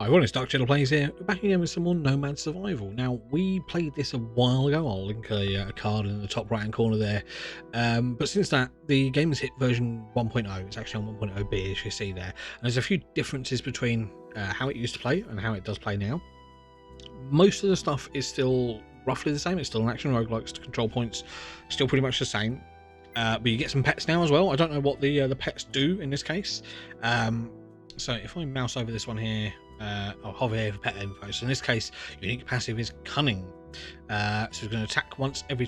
Hi everyone, it's Dark Channel Plays here. We're back again with some more Nomad Survival. Now, we played this a while ago. I'll link a card in the top right hand corner there. But since that, the game has hit version 1.0. It's actually on 1.0b, as you see there. And there's a few differences between how it used to play and how it does play now. Most of the stuff is still roughly the same. It's still an action roguelike, control points, still pretty much the same. But you get some pets now as well. I don't know what the pets do in this case. So if I mouse over this one here, I'll hover here for pet info. So in this case, unique passive is cunning. So we're going to attack once every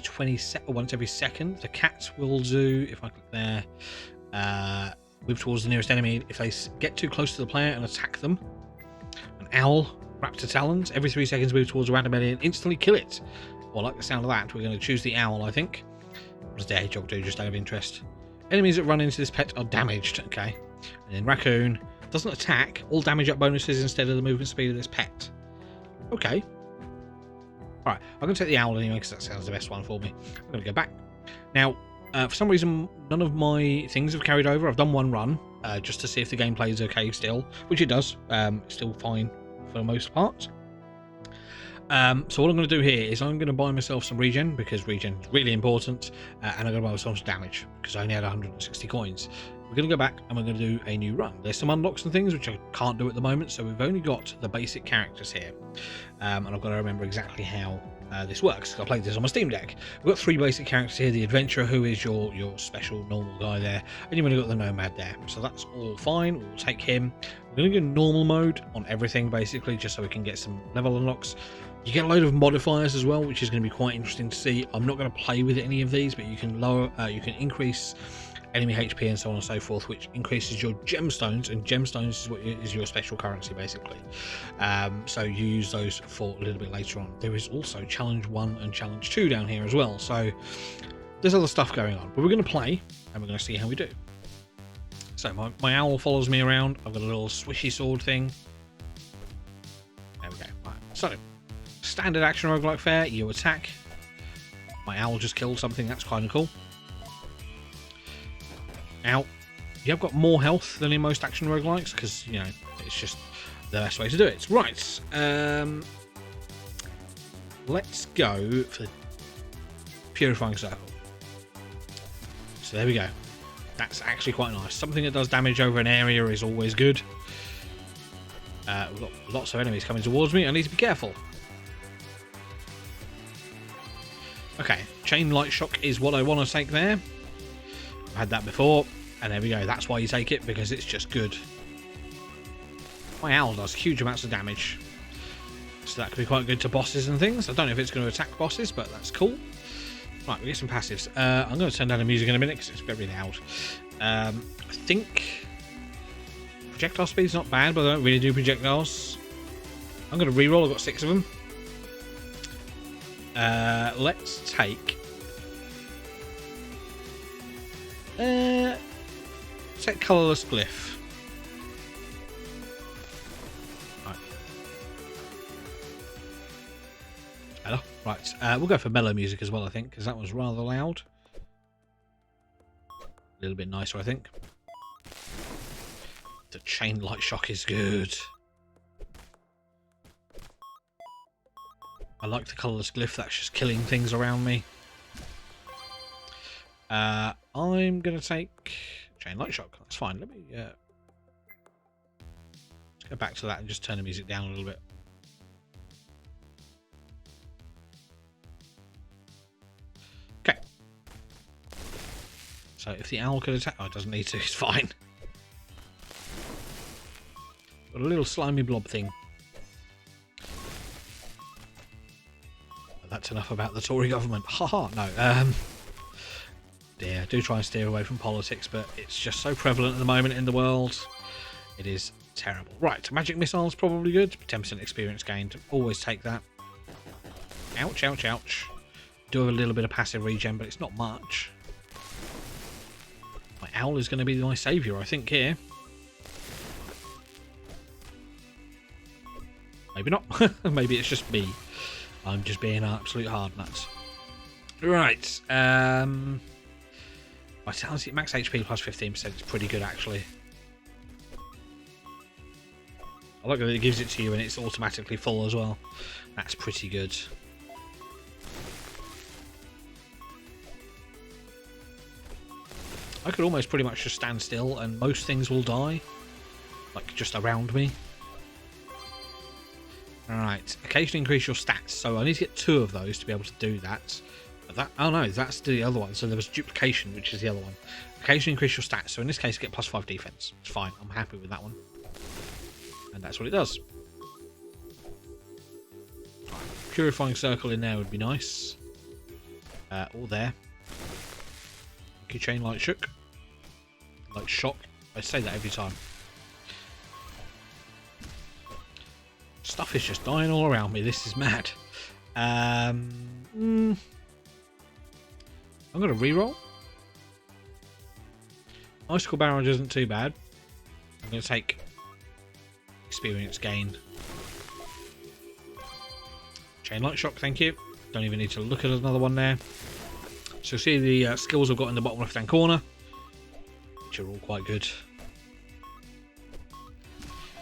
second. The cat will do, if I click there, move towards the nearest enemy if they get too close to the player and attack them. An owl, raptor talons, every 3 seconds move towards a random enemy and instantly kill it. Well, I like the sound of that. We're going to choose the owl, I think. What does the hedgehog do, just out of interest? Enemies that run into this pet are damaged. Okay. And then raccoon doesn't attack, all damage up bonuses instead of the movement speed of this pet. Okay. Alright, I'm going to take the owl anyway because that sounds the best one for me. I'm going to go back. Now, for some reason, none of my things have carried over. I've done one run just to see if the gameplay is okay still, which it does. It's still fine for the most part. So what I'm going to do here is I'm going to buy myself some regen because regen is really important, and I'm going to buy myself some damage because I only had 160 coins. We're going to go back and we're going to do a new run. There's some unlocks and things which I can't do at the moment, so we've only got the basic characters here, and I've got to remember exactly how this works. I played this on my Steam Deck. We've got 3 basic characters here: the adventurer, who is your special normal guy there, and you've only got the nomad there. So that's all fine. We'll take him. We're going to go normal mode on everything basically, just so we can get some level unlocks. You get a load of modifiers as well, which is going to be quite interesting to see. I'm not going to play with any of these, but you can you can increase enemy HP and so on and so forth, which increases your gemstones, and gemstones is what is your special currency basically. So you use those for a little bit later on. There is also challenge 1 and challenge 2 down here as well, so there's other stuff going on, but we're going to play and we're going to see how we do. So my owl follows me around. I've got a little swishy sword thing. There we go. Right, so standard action roguelike fare, you attack. My owl just killed something, that's kind of cool. Now, you have got more health than in most action roguelikes because, you know, it's just the best way to do it. Right, let's go for the Purifying Circle. So there we go. That's actually quite nice. Something that does damage over an area is always good. We've got lots of enemies coming towards me. I need to be careful. Okay, chain light shock is what I want to take there. I've had that before, and there we go. That's why you take it, because it's just good. My owl does huge amounts of damage, so that could be quite good to bosses and things. I don't know if it's going to attack bosses, but that's cool. Right, we get some passives. I'm going to turn down the music in a minute because it's very loud. I think projectile speed's not bad, but I don't really do projectiles. I'm going to reroll. I've got 6 of them. Let's take colourless glyph. Right. Hello. Right. We'll go for mellow music as well, I think, because that was rather loud. A little bit nicer, I think. The chain light shock is good. I like the colourless glyph, that's just killing things around me. I'm going to take chain light shock, that's fine. Let me let's go back to that and just turn the music down a little bit. Okay. So if the owl could attack... Oh, it doesn't need to, it's fine. Got a little slimy blob thing. That's enough about the Tory government. Haha, no. Yeah, I do try and steer away from politics, but it's just so prevalent at the moment in the world. It is terrible. Right, magic missiles probably good. 10% experience gained. Always take that. Ouch, ouch, ouch. Do have a little bit of passive regen, but it's not much. My owl is going to be my saviour, I think, here. Maybe not. Maybe it's just me. I'm just being an absolute hard nuts. Right. Vitality, max HP plus 15% is pretty good, actually. I like that it gives it to you and it's automatically full as well. That's pretty good. I could almost pretty much just stand still and most things will die. Like, just around me. Alright, occasionally increase your stats. So I need to get 2 of those to be able to do that. Oh no, that's the other one. So there was duplication, which is the other one. Occasionally increase your stats. So in this case, get +5 defense. It's fine. I'm happy with that one. And that's what it does. Right. Purifying circle in there would be nice. All there. Keychain light shook. Light shock. I say that every time. Stuff is just dying all around me. This is mad. I'm going to reroll. Icicle barrage isn't too bad. I'm going to take experience gain. Chain light shock, thank you. Don't even need to look at another one there. So see the skills I've got in the bottom left hand corner, which are all quite good.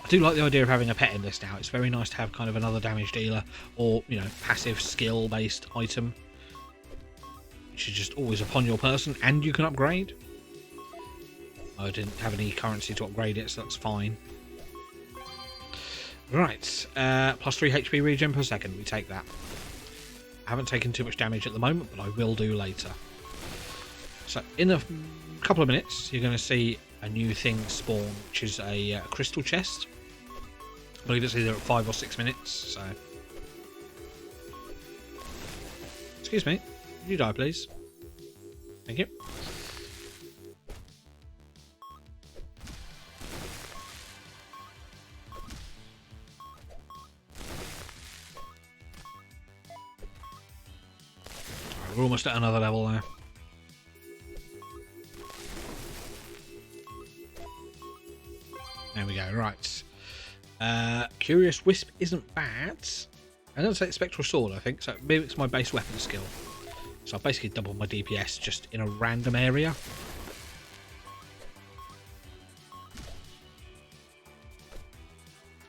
I do like the idea of having a pet in this now. It's very nice to have kind of another damage dealer or, you know, passive skill based item, which is just always upon your person and you can upgrade. I didn't have any currency to upgrade it, so that's fine. Right, +3 HP regen per second. We take that. I haven't taken too much damage at the moment, but I will do later. So in a couple of minutes, you're going to see a new thing spawn, which is a crystal chest. I believe it's either at 5 or 6 minutes, so... Excuse me, could you die please? Thank you. We're almost at another level now. There we go, right. Curious Wisp isn't bad. I'm going to take Spectral Sword, I think, so it mimics my base weapon skill. So I've basically doubled my DPS just in a random area.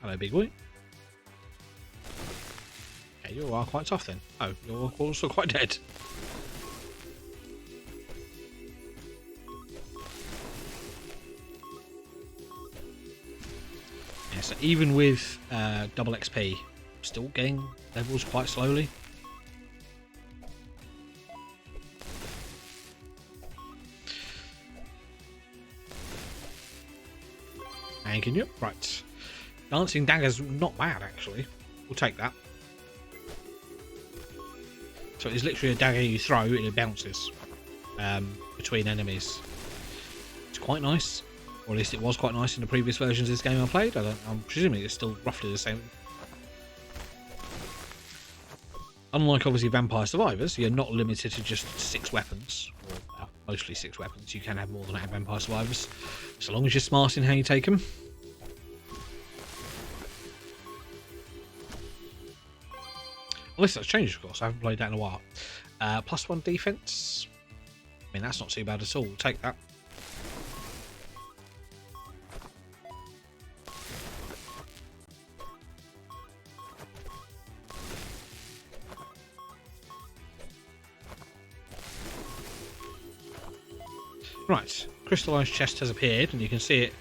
Hello, big boy. Okay, you are quite tough then. Oh, you're also quite dead. Yeah, so even with double XP, I'm still getting levels quite slowly. Thanking you. Right. Dancing Dagger's not bad, actually. We'll take that. So it's literally a dagger you throw and it bounces between enemies. It's quite nice. Or at least it was quite nice in the previous versions of this game I played. I'm presuming it's still roughly the same. Unlike obviously Vampire Survivors, you're not limited to just 6 weapons. Or mostly 6 weapons. You can have more than that in Vampire Survivors. So long as you're smart in how you take them. Unless that's changed, of course. I haven't played that in a while. +1 defense. I mean, that's not too bad at all. We'll take that. Right, crystallised chest has appeared, and you can see it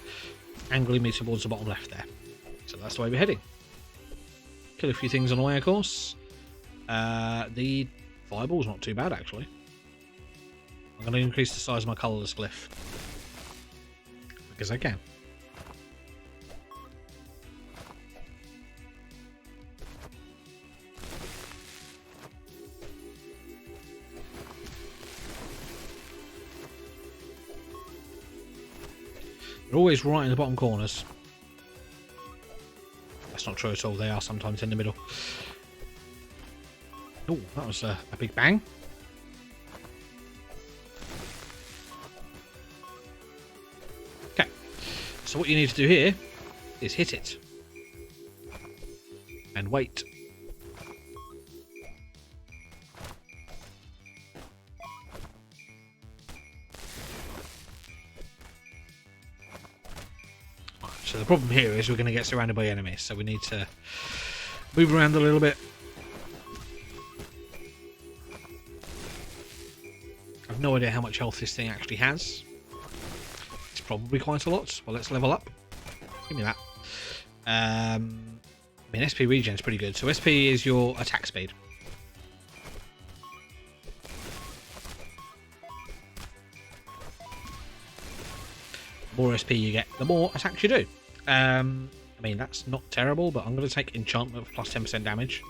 angling me towards the bottom left there. So that's the way we're heading. Kill a few things on the way, of course. The fireball's not too bad, actually. I'm going to increase the size of my colourless glyph. Because I can. They're always right in the bottom corners. That's not true at all. They are sometimes in the middle. Oh, that was a big bang. Okay. So what you need to do here is hit it. And wait. So the the problem here is we're going to get surrounded by enemies, so we need to move around a little bit. I've no idea how much health this thing actually has. It's probably quite a lot. Well, let's level up. Give me that. I mean, SP regen is pretty good. So SP is your attack speed. The more SP you get, the more attacks you do. I mean, that's not terrible, but I'm going to take enchantment for plus 10% damage.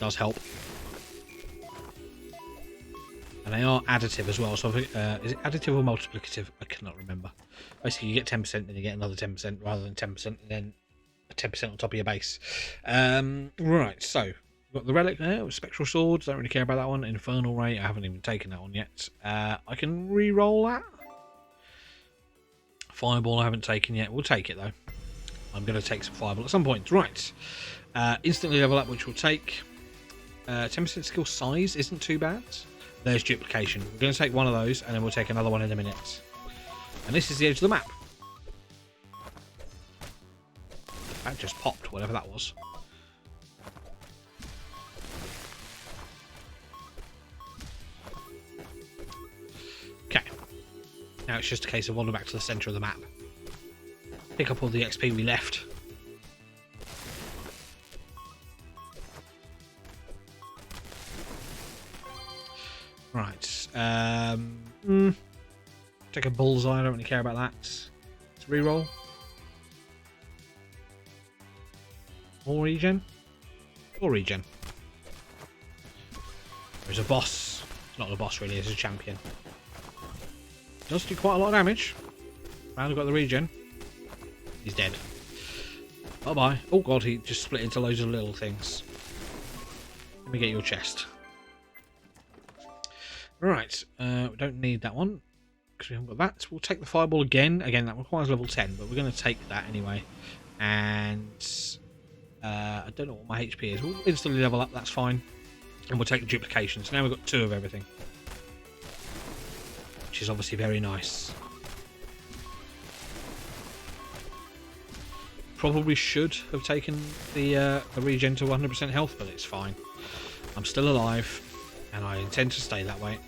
Does help. And they are additive as well. So is it additive or multiplicative? I cannot remember. Basically, you get 10%, then you get another 10% rather than 10%, and then 10% on top of your base. Right, so we've got the relic there, spectral swords. Don't really care about that one. Infernal ray. I haven't even taken that one yet. I can re-roll that. Fireball I haven't taken yet. We'll take it though. I'm going to take some fireball at some point. Right. Instantly level up, which will take 10% skill size. Isn't too bad. There's duplication. We're going to take one of those, and then we'll take another one in a minute. And this is the edge of the map. That just popped, whatever that was. Okay. Now it's just a case of wandering back to the centre of the map. Pick up all the XP we left. Right. Take a bullseye. I don't really care about that. Let's reroll. More regen. More regen. There's a boss. It's not a boss really. It's a champion. Does do quite a lot of damage. Round got the regen. He's dead. Bye bye. Oh god, he just split into loads of little things. Let me get your chest. Right, we don't need that one because we haven't got that. We'll take the fireball again. Again, that requires level 10, but we're going to take that anyway. And I don't know what my HP is. We'll instantly level up, that's fine. And we'll take the duplication. So now we've got 2 of everything, which is obviously very nice. Probably should have taken the regen to 100% health, but it's fine. I'm still alive. And I intend to stay that way.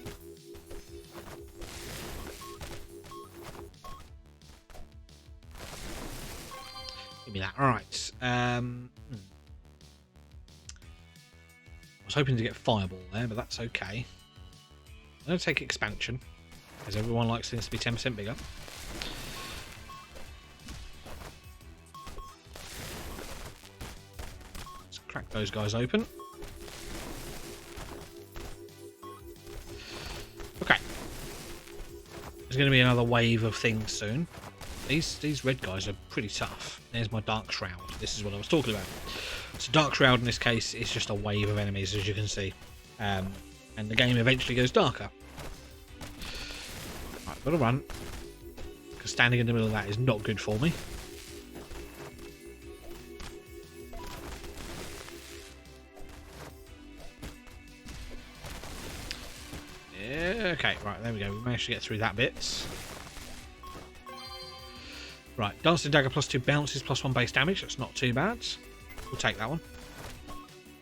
Give me that. Alright. I was hoping to get fireball there, but that's okay. I'm going to take expansion, because everyone likes things to be 10% bigger. Let's crack those guys open. There's going to be another wave of things soon. These red guys are pretty tough. There's my Dark Shroud. This is what I was talking about. So Dark Shroud in this case is just a wave of enemies, as you can see. And the game eventually goes darker. Right, I've got to run. Because standing in the middle of that is not good for me. Okay, right, there we go. We managed to get through that bit. Right, Dancing Dagger plus 2 bounces plus 1 base damage. That's not too bad. We'll take that one.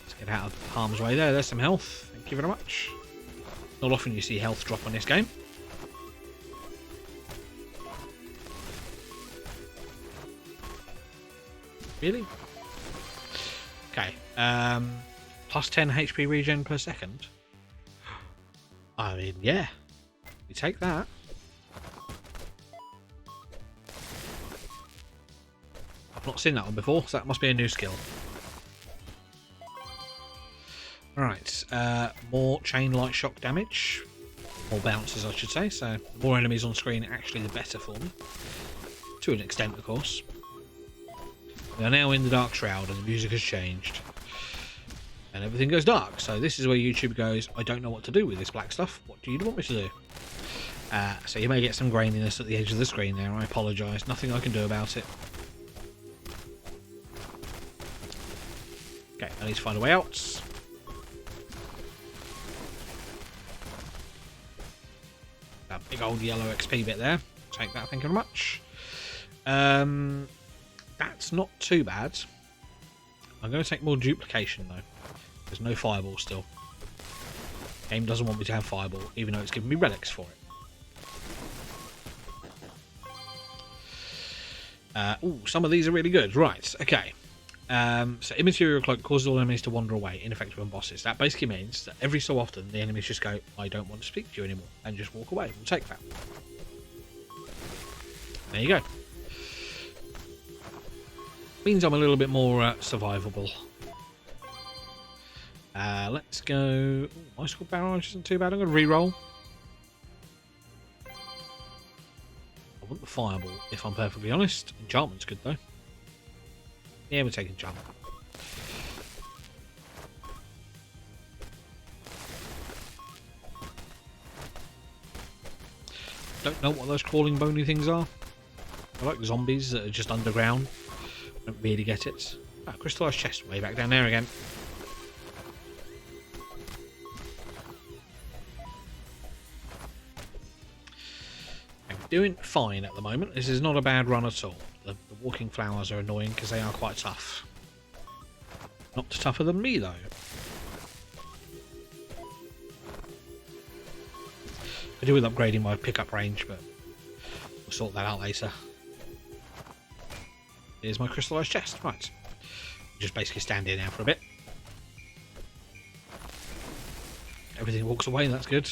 Let's get out of harm's way there. There's some health. Thank you very much. Not often you see health drop on this game. Really? Okay. Plus 10 HP regen per second. I mean, yeah, we take that. I've not seen that one before, so that must be a new skill. Alright, more chain light shock damage. More bounces, I should say, so the more enemies on screen, actually the better for me. To an extent, of course. We are now in the Dark Shroud, and the music has changed. And everything goes dark. So this is where YouTube goes, I don't know what to do with this black stuff. What do you want me to do? So you may get some graininess at the edge of the screen there. I apologise. Nothing I can do about it. Okay, I need to find a way out. That big old yellow XP bit there. Take that, thank you very much. That's not too bad. I'm going to take more duplication though. There's no fireball still. Game doesn't want me to have fireball, even though it's giving me relics for it. Ooh, some of these are really good. Right, okay. So immaterial cloak causes all enemies to wander away, ineffective on bosses. That basically means that every so often the enemies just go, I don't want to speak to you anymore, and just walk away. We'll take that. There you go. Means I'm a little bit more survivable. Let's go. Ooh, icicle barrage isn't too bad. I'm going to re-roll. I want the fireball, if I'm perfectly honest. Enchantment's good though. Yeah, we're taking enchantment. Don't know what those crawling bony things are. I like zombies that are just underground. Don't really get it. Ah, crystallised chest way back down there again. I'm doing fine at the moment. This is not a bad run at all. The walking flowers are annoying because they are quite tough. Not tougher than me though. I do with upgrading my pickup range, but we'll sort that out later. Here's my crystallised chest. Right. Just basically stand here now for a bit. Everything walks away, that's good.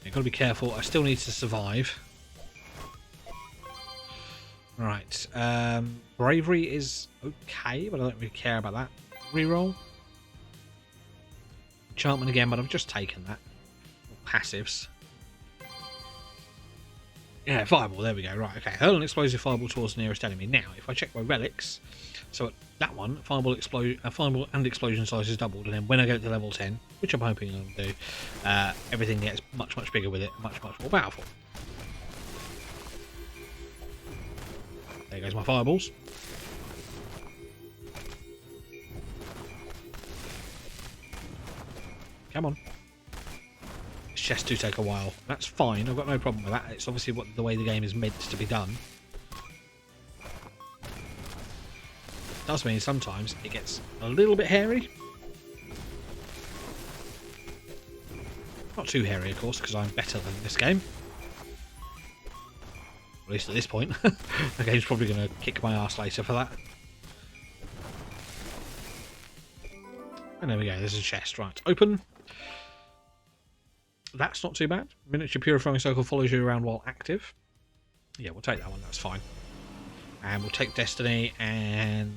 You've got to be careful. I still need to survive. Right. Bravery is okay, but I don't really care about that. Reroll. Enchantment again, but I've just taken that. Passives. Yeah, fireball. There we go. Right. Okay. Hurl an explosive fireball towards the nearest enemy. Now, if I check my relics, so that one, fireball and explosion size is doubled, and then when I get to level 10, which I'm hoping I'll do, everything gets much bigger with it, much more powerful. There goes my fireballs. Come on. This chest do take a while. That's fine. I've got no problem with that. It's obviously the way the game is meant to be done. Does mean sometimes it gets a little bit hairy. Not too hairy, of course, because I'm better than this game. At least at this point. The game's probably going to kick my ass later for that. And there we go, there's a chest. Right, open. That's not too bad. Miniature purifying circle follows you around while active. Yeah, we'll take that one, that's fine. And we'll take Destiny and...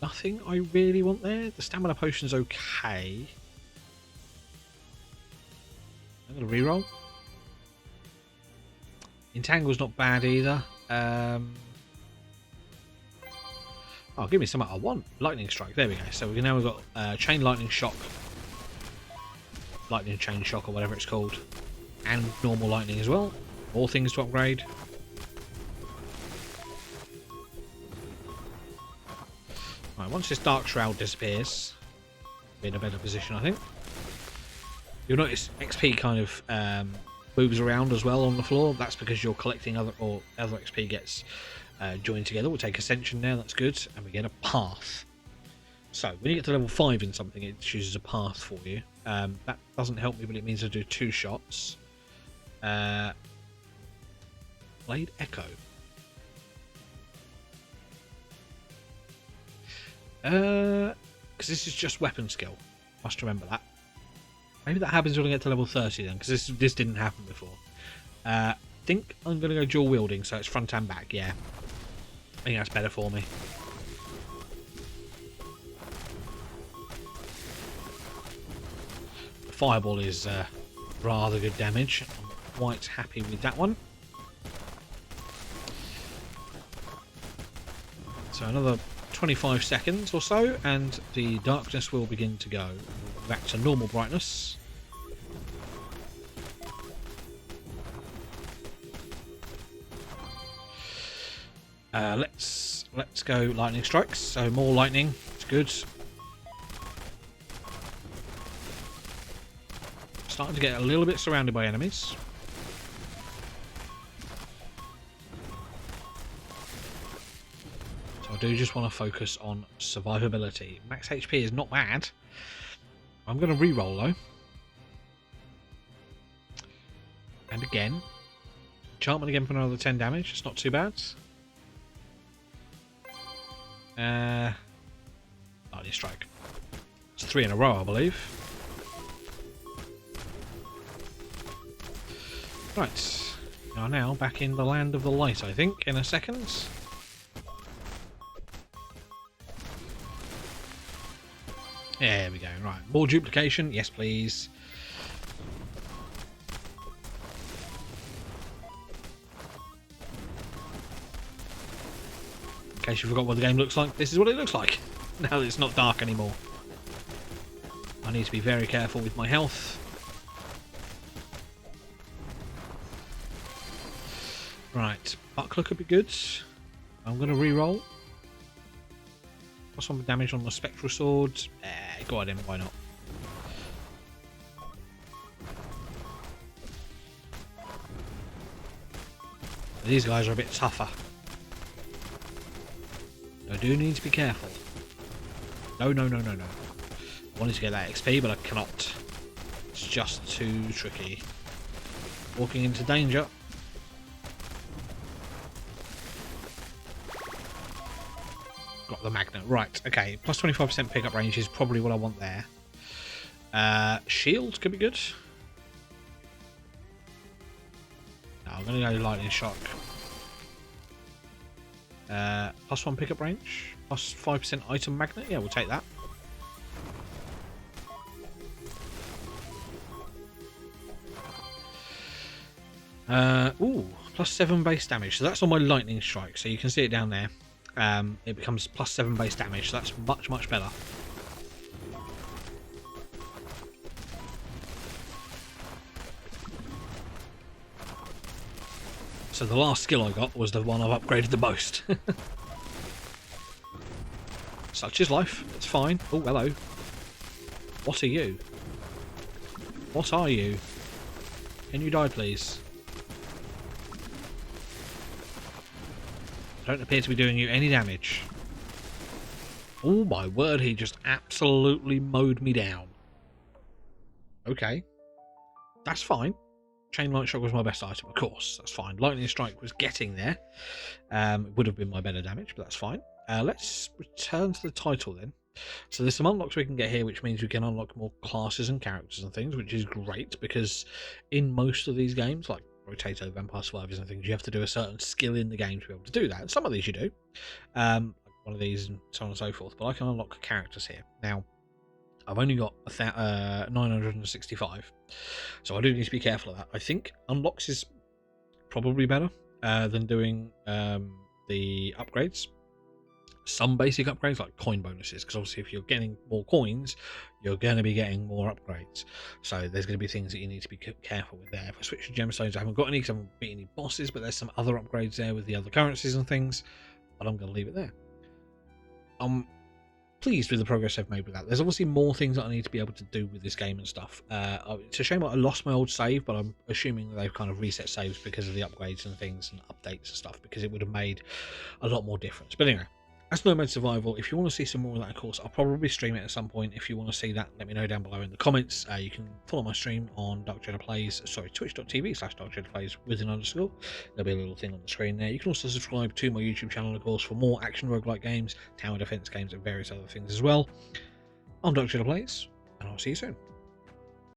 nothing I really want there. The stamina potion's okay. I'm going to reroll. Entangle's not bad either. Oh, give me something I want. Lightning strike. There we go. So we now we've got chain lightning shock, lightning chain shock, or whatever it's called, and normal lightning as well. More things to upgrade. Right. Once this dark shroud disappears, be in a better position, I think. You'll notice XP kind of moves around as well on the floor. That's because you're collecting other XP gets joined together. We'll take Ascension now, that's good, and we get a path. So when you get to level 5 in something, it chooses a path for you. That doesn't help me, but it means I do 2 shots. Blade Echo. Because this is just weapon skill. Must remember that. Maybe that happens when I get to level 30 then, because this didn't happen before. I think I'm going to go dual wielding, so it's front and back, yeah. I think that's better for me. The fireball is rather good damage. I'm quite happy with that one. So another 25 seconds or so, and the darkness will begin to go. Back to normal brightness. Let's go lightning strikes. So more lightning. It's good. Starting to get a little bit surrounded by enemies. So I do just want to focus on survivability. Max HP is not bad. I'm going to re-roll though. And again. Enchantment again for another 10 damage. It's not too bad. Lightning strike. It's 3 in a row, I believe. Right. We are now back in the land of the light, I think, in a second. There we go. Right. More duplication. Yes, please. In case you forgot what the game looks like, this is what it looks like. Now that it's not dark anymore. I need to be very careful with my health. Right. Buckler could be good. I'm going to re-roll. Plus 1 damage on the spectral sword. Go ahead, why not? These guys are a bit tougher. I do need to be careful. No. I wanted to get that XP, but I cannot. It's just too tricky. Walking into danger. Got the magnet. Right, okay. Plus 25% pickup range is probably what I want there. Shield could be good. No, I'm going to go lightning shock. Plus 1 pickup range. Plus 5% item magnet. Yeah, we'll take that. Ooh, plus 7 base damage. So that's on my lightning strike. So you can see it down there. It becomes plus 7 base damage, so that's much better. So the last skill I got was the one I've upgraded the most. Such is life. It's fine. Oh, hello. What are you? What are you? Can you die, please? Don't appear to be doing you any damage. Oh my word, he just absolutely mowed me down. Okay. That's fine. Chain light shock was my best item, of course. That's fine. Lightning strike was getting there. It would have been my better damage, but that's fine. Let's return to the title then. So there's some unlocks we can get here, which means we can unlock more classes and characters and things, which is great because in most of these games, like Rotato, Vampire Survivors and things, you have to do a certain skill in the game to be able to do that. And some of these you do. One of these and so on and so forth. But I can unlock characters here. Now, I've only got 965. So I do need to be careful of that. I think unlocks is probably better than doing the upgrades. Some basic upgrades like coin bonuses, because obviously if you're getting more coins, you're going to be getting more upgrades. So there's going to be things that you need to be careful with there. If I switch to gemstones, I haven't got any because I haven't beat any bosses, but there's some other upgrades there with the other currencies and things. But I'm going to leave it there. I'm pleased with the progress I've made with that. There's obviously more things that I need to be able to do with this game and stuff. It's a shame I lost my old save, but I'm assuming that they've kind of reset saves because of the upgrades and things and updates and stuff, because it would have made a lot more difference. But anyway, that's Nomad Survival. If you want to see some more of that, of course, I'll probably stream it at some point. If you want to see that, let me know down below in the comments. You can follow my stream on twitch.tv/darkjedaplays with an underscore. There'll be a little thing on the screen there. You can also subscribe to my YouTube channel, of course, for more action roguelike games, tower defense games, and various other things as well. I'm Dark Jeda Plays, and I'll see you soon.